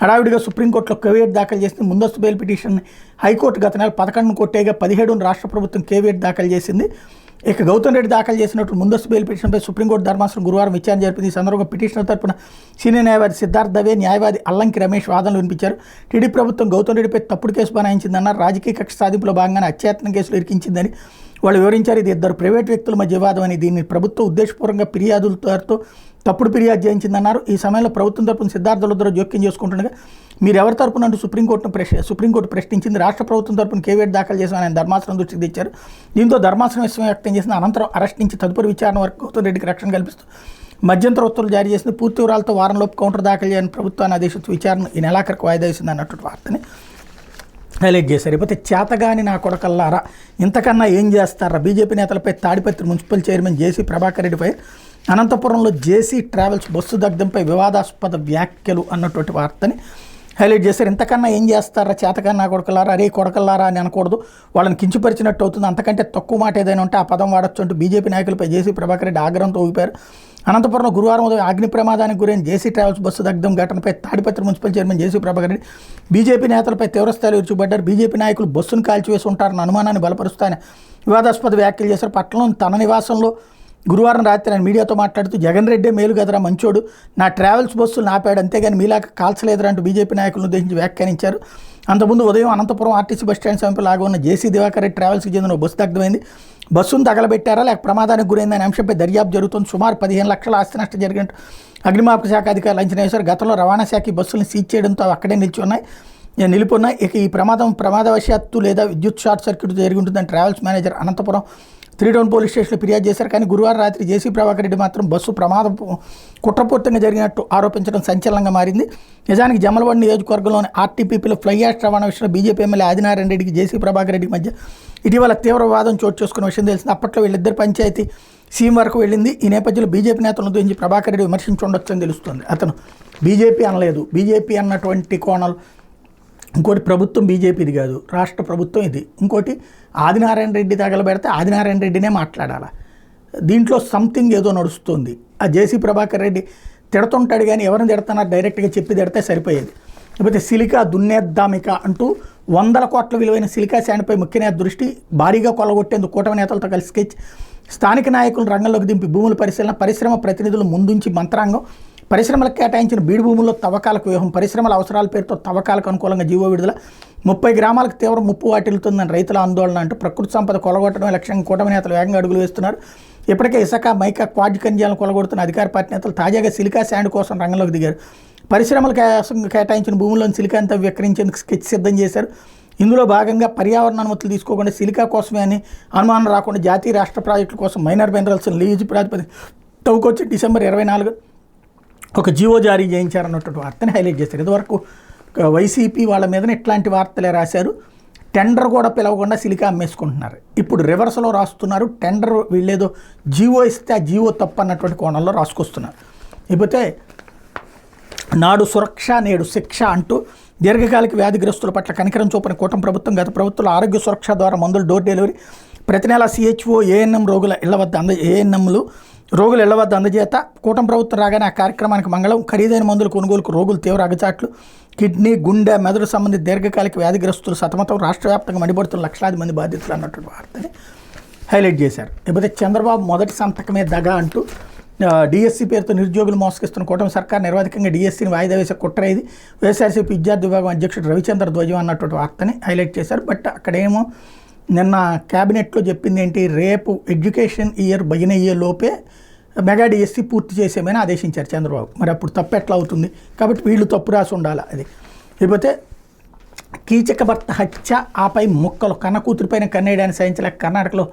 హడావిడిగా సుప్రీంకోర్టులో కేవియట్ దాఖలు చేసింది. ముందస్తు బెయిల్ పిటిషన్ హైకోర్టు గత నెల 11ను కొట్టేగా 17న రాష్ట్ర ప్రభుత్వం కేవియట్ దాఖలు చేసింది. ఇక గౌతమ్ రెడ్డి దాఖలు చేసినట్టు ముందస్తు బెయిల్ పిటిషన్పై సుప్రీంకోర్టు ధర్మాసనం గురువారం విచారణ జరిపింది. ఈ సందర్భంగా పిటిషనర్ తరపున సీనియర్ న్యాయవాది సిద్ధార్థ దవే, న్యాయవాది అల్లంకి రమేష్ వాదనలు వినిపించారు. టీడీపీ ప్రభుత్వం గౌతమ్ రెడ్డిపై తప్పుడు కేసు బనాయించిందన్నారు. రాజకీయ కక్ష సాధింపులో భాగంగానే అత్యాత్నం కేసులు ఇరికించిందని వాళ్ళు వివరించారు. ఇది ఇద్దరు ప్రైవేట్ వ్యక్తుల మధ్య వివాదం అని, దీన్ని ప్రభుత్వం ఉద్దేశపూర్వకంగా ఫిర్యాదులతో తప్పుడు ఫిర్యాదు చేయించిందన్నారు. ఈ సమయంలో ప్రభుత్వం తరపున సిద్ధార్థ లోద్రా జోక్యం చేసుకుంటుండగా మీరు ఎవరి తరపున అంటూ సుప్రీంకోర్టు ప్రశ్నించింది. రాష్ట్ర ప్రభుత్వం తరపున కేవియట్ దాఖలు చేసిన ఆయన ధర్మాసనం దృష్టికి తెచ్చారు. దీంతో ధర్మాసనం విషయం వ్యక్తం చేసిన అనంతరం అరెస్ట్ నుంచి తదుపరి విచారణ వరకు గౌతమ్ రెడ్డికి రక్షణ కల్పిస్తూ మధ్యంతర ఉత్తర్వులు జారీ చేసింది. పూర్తి వివరాలతో వారంలోపు కౌంటర్ దాఖలు చేయాలని ప్రభుత్వాన్ని ఆదేశిస్తూ విచారణ ఈ నెలాఖరికి వాయిదా వేసింది అన్నటువంటి వార్తని హైలైట్ చేశారు. ఇకపోతే చేతగాని నా కొడకల్లారా ఇంతకన్నా ఏం చేస్తారా, బీజేపీ నేతలపై తాడిపత్రి మున్సిపల్ చైర్మన్ జేసీ ప్రభాకర్ రెడ్డిపై అనంతపురంలో జేసీ ట్రావెల్స్ బస్సు దగ్ధంపై వివాదాస్పద వ్యాఖ్యలు అన్నటువంటి వార్తని హైలైట్ చేశారు. ఇంతకన్నా ఏం చేస్తారా, చేతకన్నా కొడకల్లారా, అరే కొడకల్లారా అని అనకూడదు, వాళ్ళని కించపరిచినట్టు అవుతుంది, అంతకంటే తక్కువ మాట ఏదైనా ఉంటే ఆ పదం వాడచ్చు అంటూ బీజేపీ నాయకులపై జేసీ ప్రభాకర్ రెడ్డి ఆగ్రహంతో ఊపారు. అనంతపురంలో గురువారం ఉదయం అగ్ని ప్రమాదానికి గురైన జేసీ ట్రావెల్స్ బస్సు దగ్ధం ఘటనపై తాడిపత్రి మున్సిపల్ చైర్మన్ జేసీ ప్రభాకర్ రెడ్డి బీజేపీ నేతలపై తీవ్రస్థాయిలో విరుచుకుపడ్డారు. బీజేపీ నాయకులు బస్సును కాల్చివేసి ఉంటారన్న అనుమానాన్ని బలపరుస్తాయని వివాదాస్పద వ్యాఖ్యలు చేశారు. పట్టణంలో తన నివాసంలో గురువారం రాత్రి ఆయన మీడియాతో మాట్లాడుతూ జగన్ రెడ్డే మేలు గదరా మంచోడు, నా ట్రావెల్స్ బస్సులు నాపాడు, అంతేగాని మీలాగా కాల్చలేదురా అంటూ బీజేపీ నాయకులను ఉద్దేశించి వ్యాఖ్యానించారు. అంతకుముందు ఉదయం అనంతపురం ఆర్టీసీ బస్టాండ్ సమీపంలో ఆగి ఉన్న జేసీ దివాకర్ రెడ్డి ట్రావెల్స్కి చెందిన బస్సు దగ్ధమైంది. బస్సును తగలబెట్టారా లేక ప్రమాదానికి గురైందనే అంశంపై దర్యాప్తు జరుగుతుంది. సుమారు 15 లక్షల ఆస్తి నష్టం జరిగినట్టు అగ్నిమాపక శాఖ అధికారులు అంచనా వేశారు. గతంలో రవాణా శాఖ ఈ బస్సులను సీజ్ చేయడంతో అక్కడే నిలిపున్నాయి. ఇక ఈ ప్రమాదవశాత్తు లేదా విద్యుత్ షార్ట్ సర్క్యూట్ జరిగి ఉంటుందని travels manager Anantapur 3 town police స్టేషన్లో ఫిర్యాదు చేశారు. కానీ గురువారం రాత్రి జేసీ ప్రభాకర్ రెడ్డి మాత్రం బస్సు ప్రమాదం కుట్రపూర్తంగా జరిగినట్టు ఆరోపించడం సంచలనంగా మారింది. నిజానికి జమ్మలవాడ నియోజకవర్గంలోని ఆర్టీపీపీలో ఫ్లై యాష్ రవాణా విషయంలో బీజేపీ ఎమ్మెల్యే ఆదినారాయణ రెడ్డికి జేసీ ప్రభాకర్ రెడ్డికి మధ్య ఇటీవల తీవ్ర వివాదం చోటు చేసుకున్న విషయం తెలిసింది. అప్పట్లో వీళ్ళిద్దరు పంచాయతీ సీఎం వరకు వెళ్ళింది. ఈ నేపథ్యంలో బీజేపీ నేతలను ఉద్దేశించి ప్రభాకర్ రెడ్డి విమర్శించి ఉండొచ్చు అని తెలుస్తుంది. అతను బీజేపీ అనలేదు, బీజేపీ అన్నటువంటి కోణాలు, ఇంకోటి ప్రభుత్వం బీజేపీది కాదు, రాష్ట్ర ప్రభుత్వం ఇది, ఇంకోటి ఆదినారాయణ రెడ్డి తగలబెడితే ఆదినారాయణ రెడ్డినే మాట్లాడాలా, దీంట్లో సంథింగ్ ఏదో నడుస్తుంది. ఆ జేసీ ప్రభాకర్ రెడ్డి తిడుతుంటాడు కానీ ఎవరిని తిడుతున్నారు డైరెక్ట్గా చెప్పి తిడితే సరిపోయేది. లేకపోతే సిలికా దున్నేద్దామిక అంటూ 100 కోట్ల విలువైన సిలికా శాండ్పై ముఖ్య నేత దృష్టి, భారీగా కొల్లగొట్టేందుకు కూటమి నేతలతో కలిసి స్కెచ్, స్థానిక నాయకులను రంగంలోకి దింపి భూముల పరిశీలన, పరిశ్రమ ప్రతినిధులు ముందుంచి మంత్రాంగం, పరిశ్రమలకు కేటాయించిన బీడు భూముల్లో తవ్వకాలకు వ్యూహం, పరిశ్రమల అవసరాల పేరుతో తవ్వకాలకు అనుకూలంగా జీవో విడుదల, 30 గ్రామాలకు తీవ్ర ముప్పు వాటిల్లుతుందని రైతుల ఆందోళన అంటూ ప్రకృతి సంపద కొలగొట్టడమే లక్ష్యంగా కూటమి నేతలు వేగంగా అడుగులు వేస్తున్నారు. ఇప్పటికే ఇసుక, మైకా, క్వాడ్ ఖనిజాలను కొలగొడుతున్న అధికార పార్టీ నేతలు తాజాగా సిలికా శాండ్ కోసం రంగంలోకి దిగారు. పరిశ్రమలకు కేటాయించిన భూముల్లోని సిలికాంతా విక్రయించేందుకు స్కెచ్ సిద్ధం చేశారు. ఇందులో భాగంగా పర్యావరణ అనుమతులు తీసుకోకుండా సిలికా కోసమే అని అనుమానం రాకుండా జాతీయ రాష్ట్ర ప్రాజెక్టుల కోసం మైనర్ మినరల్స్ లీజు ప్రాతిపదిక తవ్వుకొచ్చి డిసెంబర్ 24 ఒక జీవో జారీ చేయించారన్నటువంటి వార్తని హైలైట్ చేశారు. ఇదివరకు వైసీపీ వాళ్ళ మీదనే ఇట్లాంటి వార్తలే రాశారు. టెండర్ కూడా పిలవకుండా సిలికా అమ్మేసుకుంటున్నారు. ఇప్పుడు రివర్స్లో రాస్తున్నారు. టెండర్ వీళ్ళేదో జీవో ఇస్తే ఆ జీవో తప్పు అన్నటువంటి కోణంలో రాసుకొస్తున్నారు. ఇకపోతే నాడు సురక్ష నేడు శిక్ష అంటూ దీర్ఘకాలిక వ్యాధిగ్రస్తుల పట్ల కనికరం చూపని కూటమి ప్రభుత్వం గత ప్రభుత్వంలో ఆరోగ్య సురక్ష ద్వారా మందులు డోర్ డెలివరీ, ప్రతి నెల CHO ANM రోగుల ఇళ్ల వద్ద ఏఎన్ఎంలు రోగులు ఇళ్ల వద్ద అందజేత. కూటమి ప్రభుత్వం రాగానే ఆ కార్యక్రమానికి మంగళం. ఖరీదైన మందుల కొనుగోలుకు రోగులు తీవ్ర అగచాట్లు. కిడ్నీ, గుండె, మెదడు సంబంధిత దీర్ఘకాలిక వ్యాధిగ్రస్తులు సతమతం. రాష్ట్ర వ్యాప్తంగా మండిపడుతున్న లక్షలాది మంది బాధితులు అన్నటువంటి వార్తని హైలైట్ చేశారు. ఇకపోతే చంద్రబాబు మొదటి సంతకమే దగ అంటూ డిఎస్సి పేరుతో నిరుద్యోగులు మోసగిస్తున్న కూటమి సర్కార్ నిరవధికంగా డిఎస్సిని వాయిదా వేసే కుట్ర ఇది. వైఎస్ఆర్సీపీ విద్యార్థి విభాగం అధ్యక్షుడు రవిచంద్ర ధ్వజం అన్నటువంటి వార్తని హైలైట్ చేశారు. బట్ అక్కడేమో నిన్న క్యాబినెట్లో చెప్పింది ఏంటి, రేపు ఎడ్యుకేషన్ ఇయర్ అయ్యే లోపే మెగా డిఎస్సి పూర్తి చేసేమని ఆదేశించారు చంద్రబాబు. మరి అప్పుడు తప్పు ఎట్లా అవుతుంది? కాబట్టి వీళ్ళు తప్పు రాసి ఉండాలి. అది లేకపోతే కీచక భర్త హత్య ఆపై ముక్కలు. కన్న కూతురిపైన కన్నేయడాన్ని సహించలేక కర్ణాటకలో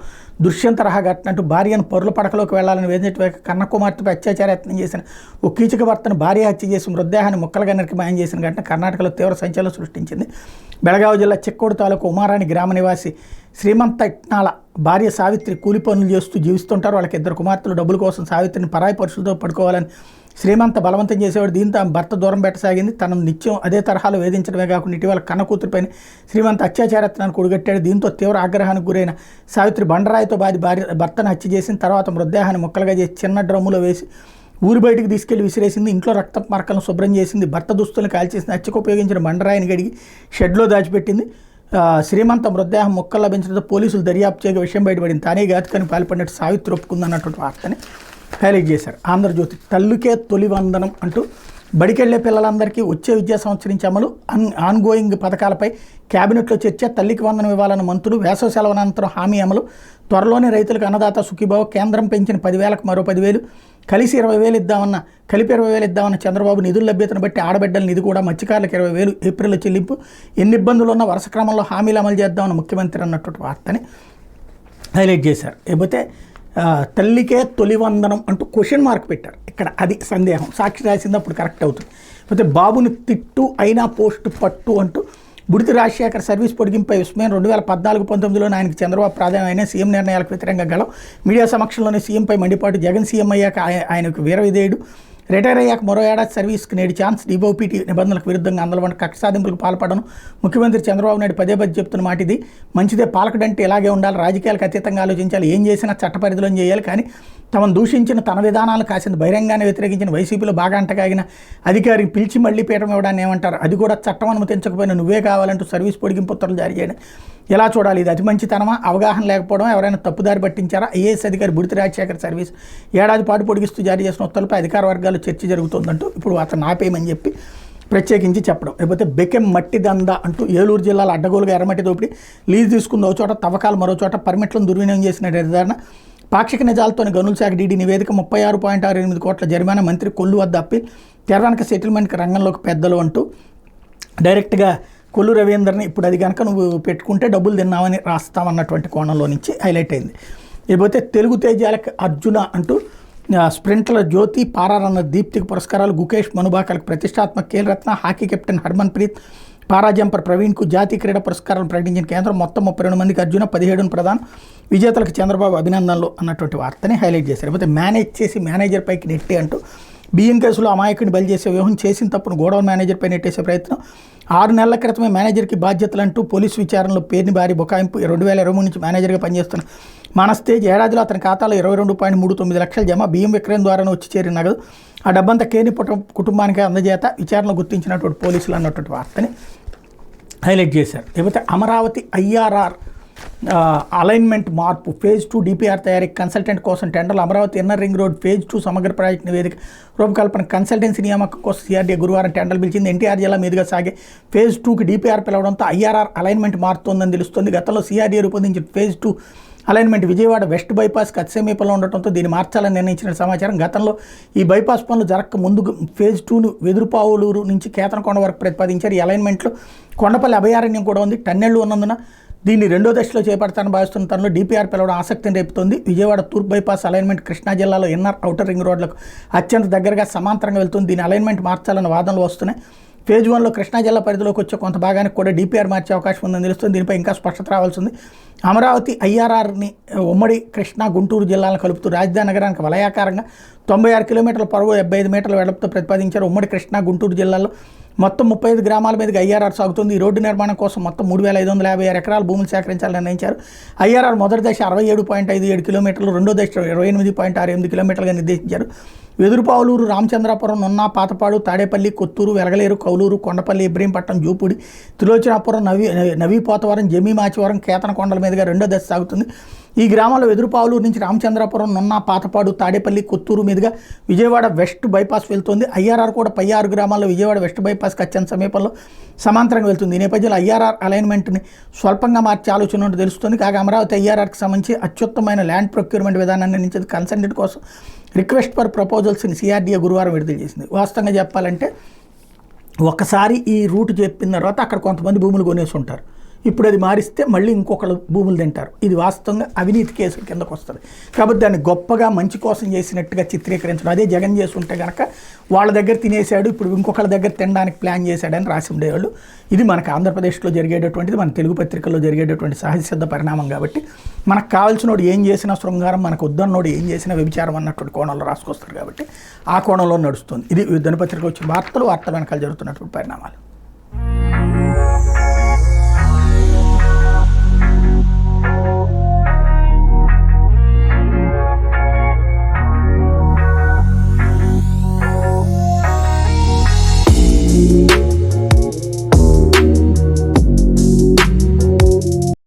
దుష్యంత రహా ఘటనంటూ భార్యను పరుల పడకలోకి వెళ్లాలని వేధించలేక కన్న కుమార్తెపై అత్యాచార యత్నం చేసిన ఓ కీచక భర్తను భార్య హత్య చేసి మృతదేహాన్ని ముక్కలుగా నరికి మాయం చేసిన ఘటన కర్ణాటకలో తీవ్ర సంచలనం సృష్టించింది. బెళగావి జిల్లా చిక్కోడు తాలూకు ఉమారాణి గ్రామ నివాసి శ్రీమంత ఇట్నాల భార్య సావిత్రి కూలి పనులు చేస్తూ జీవిస్తుంటారు. వాళ్ళకి 2 కుమార్తెలు. డబ్బుల కోసం సావిత్రిని పరాయి పరుషులతో పడుకోవాలని శ్రీమంత బలవంతం చేసేవాడు. దీంతో ఆమె భర్త దూరం పెట్టసాగింది. తనను నిత్యం అదే తరహాలో వేధించడమే కాకుండా ఇటీవల కన్న కూతురిపైన శ్రీమంత అత్యాచారత్నాన్ని కూడగట్టాడు. దీంతో తీవ్ర ఆగ్రహానికి గురైన సావిత్రి బండరాయితో భర్తను హత్య చేసిన తర్వాత మృతదేహాన్ని ముక్కలుగా చేసి చిన్న డ్రమ్ములో వేసి ఊరి బయటికి తీసుకెళ్లి విసిరేసింది. ఇంట్లో రక్త మార్కలను శుభ్రం చేసింది. భర్త దుస్తులను కాల్చేసింది. హత్యకు ఉపయోగించిన బండరాయిని గడిగి షెడ్లో దాచిపెట్టింది. శ్రీమంత మృతదేహం ముక్కలు లభించడంతో పోలీసులు దర్యాప్తు చేయగా విషయం బయటపడింది. తానే ఘాతుకానికి పాల్పడినట్టు సావిత్రి ఒప్పుకుందన్నటువంటి వార్తని హైలైట్ చేశారు. ఆంధ్రజ్యోతి తల్లుకే తొలి వందనం అంటూ బడికెళ్లే పిల్లలందరికీ వచ్చే విద్యా సంవత్సరం నుంచి అమలు. ఆన్గోయింగ్ పథకాలపై క్యాబినెట్లో చర్చ. తల్లికి వందనం ఇవ్వాలన్న మంత్రులు. వేసవి సెలవు అనంతరం హామీ అమలు. త్వరలోనే రైతులకు అన్నదాత సుఖీభావ. కేంద్రం పెంచిన 10,000కు మరో 10,000. కలిసి 20,000 ఇద్దామన్న 20,000 ఇద్దామన్న చంద్రబాబు నిధుల లభ్యతను బట్టి ఆడబిడ్డల నిధి కూడా మత్స్యకారులకు 20,000 ఏప్రిల్లో చెల్లింపు. ఎన్ని ఇబ్బందులు ఉన్న వరుస క్రమంలో హామీలు అమలు చేద్దామన్న ముఖ్యమంత్రి అన్నటువంటి వార్తని హైలైట్ చేశారు. లేకపోతే తల్లికే తొలి వందనం అంటూ క్వశ్చన్ మార్క్ పెట్టారు. ఇక్కడ అది సందేహం. సాక్షి రాసింది అప్పుడు కరెక్ట్ అవుతుంది. లేకపోతే బాబుని తిట్టు అయినా పోస్టు పట్టు అంటూ బుడితి రాజశేఖర్ సర్వీస్ పొడిగింపై విస్మయం. 2014-19లోనే ఆయనకు చంద్రబాబు ప్రాధాన్యం అయినా సీఎం నిర్ణయాలకు వ్యతిరేకంగా గలం. మీడియా సమక్షంలోనే సీఎంపై మండిపాటు. జగన్ సీఎం అయ్యాక ఆయనకు వీరవిధేయుడు. రిటైర్ అయ్యాక మరో ఏడాది సర్వీస్కి నేడు ఛాన్స్. డీబోపీటీ నిబంధనలకు విరుద్ధంగా అందరూ కక్ష సాధింపులకు పాల్పడను ముఖ్యమంత్రి చంద్రబాబు నాయుడు పదే చెప్తున్న మాట ఇది. మంచిదే, పాలకుడంటే ఇలాగే ఉండాలి. రాజకీయాలకు అతీతంగా ఆలోచించాలి. ఏం చేసినా చట్ట పరిధిలో చేయాలి. కానీ తమను దూషించిన తన విధానాలు కాసింది బహిరంగానే వ్యతిరేకించిన వైసీపీలో బాగా అంటగాగిన అధికారికి పిలిచి మళ్లీ పీఠం ఇవ్వడాన్ని ఏమంటారు? అది కూడా చట్టం అనుమతించకపోయినా నువ్వే కావాలంటూ సర్వీస్ పొడిగింపు ఉత్తర్వులు జారీ చేయడం ఎలా చూడాలి? ఇది అతి మంచితనమా? అవగాహన లేకపోవడం? ఎవరైనా తప్పుదారి పట్టించారా? ఐఏఎస్ అధికారి బుడితి రాజశేఖర్ సర్వీస్ ఏడాది పాటు పొడిగిస్తూ జారీ చేసిన ఉత్తర్వులపై అధికార వర్గాల్లో చర్చ జరుగుతుందంటూ ఇప్పుడు అతను ఆపేయమని చెప్పి ప్రత్యేకించి చెప్పడం. లేకపోతే బెకెం మట్టి దంద అంటూ ఏలూరు జిల్లాలో అడ్డగోలుగా ఎర్రమట్టి దోపిడీ. లీజు తీసుకుంది ఒక చోట, తవ్వకాలు మరో చోట. పర్మిట్లను దుర్వినియోగం చేసిన నిర్ధారణ. పాక్షిక నిజాలతోని గనుల శాఖ డీడీ నివేదిక. 36.68 కోట్ల జరిమానా. మంత్రి కొల్లు వద్ద అప్పీల్. తెరవెనక సెటిల్మెంట్కి రంగంలోకి పెద్దలు అంటూ డైరెక్ట్గా కొల్లు రవీందర్ని ఇప్పుడు అది కనుక నువ్వు పెట్టుకుంటే డబ్బులు తిన్నామని రాస్తామన్నటువంటి కోణంలో నుంచి హైలైట్ అయింది. లేకపోతే తెలుగు తేజాలకు అర్జున అంటూ స్ప్రింట్ల జ్యోతి, పారారన్న దీప్తికి పురస్కారాలు. గుకేష్ మనుబాకర్కి ప్రతిష్టాత్మక ఖేల్రత్న. హాకీ కెప్టెన్ హర్మన్ ప్రీత్, పారా జంపర్ ప్రవీణ్కు జాతీయ క్రీడా పురస్కారాలను ప్రకటించిన కేంద్రం. మొత్తం 32 మందికి అర్జున, 17 ప్రధానం. విజేతలకు చంద్రబాబు అభినందనలు అన్నటువంటి వార్తని హైలైట్ చేశారు. లేకపోతే మేనేజ్ చేసి మేనేజర్ పైకి నెట్టి అంటూ బియ్యం కేసులో అమాయకుడిని బలి చేసే వ్యూహం. చేసిన తప్పును గోడౌన్ మేనేజర్పై నెట్టేసే ప్రయత్నం. 6 నెలల క్రితమే మేనేజర్కి బాధ్యతలంటూ పోలీసు విచారణలో పేరుని భారీ బుకాయింపు. 2023 నుంచి మేనేజర్గా పనిచేస్తున్న మనస్తేజ్ ఏడాదిలో అతని ఖాతాలో 22.39 లక్షల జమ. బియ్యం విక్రయం ద్వారానే వచ్చి చేరిన నగదు. ఆ డబ్బంతా కేని కుటుంబానికి అందజేత విచారణలో గుర్తించినటువంటి పోలీసులు అన్నటువంటి వార్తని హైలైట్ చేశారు. లేకపోతే అమరావతి ఐఆర్ఆర్ అలైన్మెంట్ మార్పు. ఫేజ్ 2 డిపిఆర్ తయారీకి కన్సల్టెంట్ కోసం టెండర్లు. Amaravati inner ring road phase 2 సమగ్ర ప్రాజెక్టు నివేదిక రూపకల్పన. కన్సల్టెన్సీ నియామకం కోసం సిఆర్డీఏ గురువారం టెండర్లు పిలిచింది. ఎన్టీఆర్ జిల్లా మీదుగా సాగే ఫేజ్ 2కి డిపిఆర్ పిలవడంతో ఐఆర్ఆర్ అలైన్మెంట్ మారుతోందని తెలుస్తోంది. గతంలో సిఆర్డీఏ రూపొందించిన ఫేజ్ 2 అలైన్మెంట్ విజయవాడ వెస్ట్ బైపాస్కి అతి సమీపంలో ఉండటంతో దీన్ని మార్చాలని నిర్ణయించిన సమాచారం. గతంలో ఈ బైపాస్ పనులు జరగక ముందు ఫేజ్ 2ను వెదురుపావులూరు నుంచి కేతనకొండ వరకు ప్రతిపాదించారు. ఈ అలైన్మెంట్లో కొండపల్లి అభయారణ్యం కూడా ఉంది. టన్నెళ్లు ఉన్నందున దీన్ని 2వ దశలో చేపడతానని భావిస్తున్న తనలో డిపిఆర్ పిలవడం ఆసక్తిని రేపుతోంది. విజయవాడ తూర్పు బైపాస్ అలైన్మెంట్ కృష్ణా జిల్లాలో ఇన్నర్ ఔటర్ రింగ్ రోడ్లకు అత్యంత దగ్గరగా సమాంతరంగా వెళ్తుంది. దీని అలైన్మెంట్ మార్చాలన్న వాదనలు వస్తున్నాయి. ఫేజ్ 1లో కృష్ణా జిల్లా పరిధిలోకి వచ్చే కొంత భాగానికి కూడా డిపిఆర్ మార్చే అవకాశం ఉందని తెలుస్తుంది. దీనిపై ఇంకా స్పష్టత రావాల్సింది. అమరావతి ఐఆర్ఆర్ని ఉమ్మడి కృష్ణా గుంటూరు జిల్లాలను కలుపుతూ రాజధాని నగరానికి వలయాకారంగా 96 కిలోమీటర్ల పొడవు 75 మీటర్ల వెడల్పుతో ప్రతిపాదించారు. ఉమ్మడి కృష్ణా గుంటూరు జిల్లాలో మొత్తం 35 గ్రామాల మీదుగా ఐఆర్ఆర్ సాగుతుంది. ఈ రోడ్డు నిర్మాణం కోసం మొత్తం 3,556 ఎకరాల భూములు సేకరించాలని నిర్ణయించారు. ఐఆర్ఆర్ మొదటి దశ 67.57 కిలోమీటర్లు, రెండో దశ 28.68 కిలోమీటర్లుగా నిర్దేశించారు. వెదురుపావులూరు, రామచంద్రాపురం, నున్నా, పాతపాడు, తాడేపల్లి, కొత్తూరు, వెలగలేరు, కౌలూరు, కొండపల్లి, ఇబ్రహీంపట్నం, జూపూడి, త్రిలోచనాపురం, నవీపోతవరం, జమీమాచివరం, కేతనకొండల మీదుగా రెండో దశ సాగుతుంది. ఈ గ్రామాల్లో వెదురుపావులూరు నుంచి రామచంద్రాపురం, నున్నా, పాతపాడు, తాడేపల్లి, కొత్తూరు మీదుగా విజయవాడ వెస్ట్ బైపాస్ వెళ్తుంది. ఐఆర్ఆర్ కూడా పై 6 గ్రామాల్లో విజయవాడ వెస్ట్ బైపాస్కి అత్యంత సమీపంలో సమాంతరంగా వెళ్తుంది. ఈ నేపథ్యంలో ఐఆర్ఆర్ అలైన్మెంట్ని స్వల్పంగా మార్చే ఆలోచన ఉన్నట్టు తెలుస్తుంది. కాగా అమరావతి ఐఆర్ఆర్కి సంబంధించి అత్యుత్తమైన ల్యాండ్ ప్రొక్యూర్మెంట్ విధానాన్ని నిర్ణయించేది కన్సల్టెంట్ కోసం రిక్వెస్ట్ ఫర్ ప్రపోజల్స్ని సిఆర్డీఏ గురువారం విడుదల చేసింది. వాస్తవంగా చెప్పాలంటే ఒకసారి ఈ రూట్ చెప్పిన తర్వాత అక్కడ కొంతమంది భూములు కొనేసి ఉంటారు. ఇప్పుడు అది మారిస్తే మళ్ళీ ఇంకొకళ్ళు భూములు తింటారు. ఇది వాస్తవంగా అవినీతి కేసుల కిందకు వస్తుంది. కాబట్టి దాన్ని గొప్పగా మంచి కోసం చేసినట్టుగా చిత్రీకరించడం. అదే జగన్ చేసి ఉంటే కనుక వాళ్ళ దగ్గర తినేశాడు, ఇప్పుడు ఇంకొకళ్ళ దగ్గర తినడానికి ప్లాన్ చేశాడని రాసి ఉండేవాళ్ళు. ఇది మనకు ఆంధ్రప్రదేశ్లో జరిగేటటువంటిది, మన తెలుగు పత్రికల్లో జరిగేటటువంటి సహజసిద్ధ పరిణామం. కాబట్టి మనకు కావాల్సినోడు ఏం చేసినా శృంగారం, మనకు వద్దన్నోడు ఏం చేసినా వ్యభిచారం అన్నటువంటి కోణంలో రాసుకొస్తారు. కాబట్టి ఆ కోణంలో నడుస్తుంది. ఇది దినపత్రికలో వచ్చిన వార్తలు వెనకాల జరుగుతున్నటువంటి పరిణామాలు.